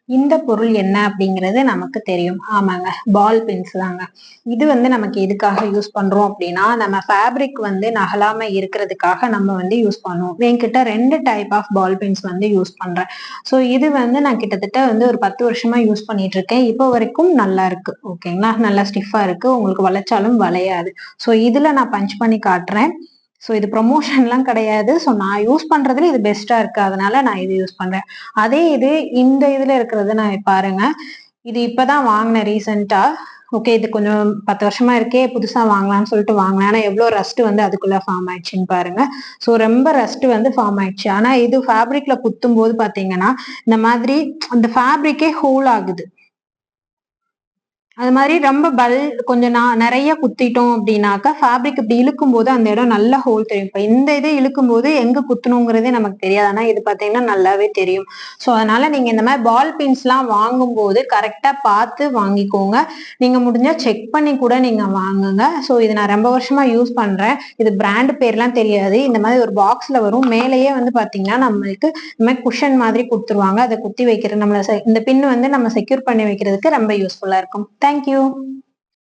இந்த பொருள் என்ன அப்படிங்கிறது நமக்கு தெரியும். ஆமாங்க, பால் பென்ஸ் தாங்க. இது நமக்கு எதுக்காக யூஸ் பண்றோம் அப்படின்னா, நம்ம ஃபேப்ரிக் நகலாம இருக்கிறதுக்காக நம்ம யூஸ் பண்ணுவோம். என்கிட்ட 2 type of ball pens use பண்றேன். ஸோ இது நான் கிட்டத்தட்ட ஒரு 10 வருஷமா யூஸ் பண்ணிட்டு இருக்கேன். இப்போ வரைக்கும் நல்லா இருக்கு. ஓகேங்களா? நல்லா ஸ்டிஃபா இருக்கு. உங்களுக்கு வளைச்சாலும் வளையாது. ஸோ இதுல நான் பஞ்ச் பண்ணி காட்டுறேன். ஸோ இது ப்ரொமோஷன்லாம் கிடையாது. ஸோ நான் யூஸ் பண்றதுல இது பெஸ்ட்டா இருக்கு. அதனால நான் இது யூஸ் பண்றேன். அதே இது இந்த இதுல இருக்கிறது நான் பாருங்க. இது இப்பதான் வாங்கினேன் ரீசெண்டா. ஓகே, இது கொஞ்சம் 10 வருஷமா இருக்கே, புதுசா வாங்கலாம்னு சொல்லிட்டு வாங்கினேன். ஆனா எவ்வளவு ரஸ்ட் அதுக்குள்ள ஃபார்ம் ஆயிடுச்சுன்னு பாருங்க. ஸோ ரொம்ப ரஸ்ட் ஃபார்ம் ஆயிடுச்சு. ஆனா இது ஃபேப்ரிக்ல குத்தும் போது பாத்தீங்கன்னா இந்த மாதிரி அந்த ஃபேப்ரிக்கே ஹோல் ஆகுது. அது மாதிரி ரொம்ப கொஞ்சம் நிறைய குத்திட்டோம் அப்படின்னாக்கா ஃபேப்ரிக் இப்படி இழுக்கும் போது அந்த இடம் நல்ல ஹோல் தெரியும். இப்ப இந்த இதை இழுக்கும் போது எங்க குத்தணுங்கிறதே நமக்கு தெரியாது. ஆனா இது பாத்தீங்கன்னா நல்லாவே தெரியும். சோ அதனால நீங்க இந்த மாதிரி பால் பின்ஸ் எல்லாம் வாங்கும் போது கரெக்டா பார்த்து வாங்கிக்கோங்க. நீங்க முடிஞ்சா செக் பண்ணி கூட நீங்க வாங்குங்க. சோ இது நான் ரொம்ப வருஷமா யூஸ் பண்றேன். இது பிராண்ட் பேர்லாம் தெரியாது. இந்த மாதிரி ஒரு பாக்ஸ்ல வரும். மேலேயே பாத்தீங்கன்னா நம்மளுக்கு இந்த மாதிரி குஷன் மாதிரி கொடுத்துருவாங்க. அதை குத்தி வைக்கிறது நம்மள இந்த பின் நம்ம செக்யூர் பண்ணி வைக்கிறதுக்கு ரொம்ப யூஸ்ஃபுல்லா இருக்கும். Thank you.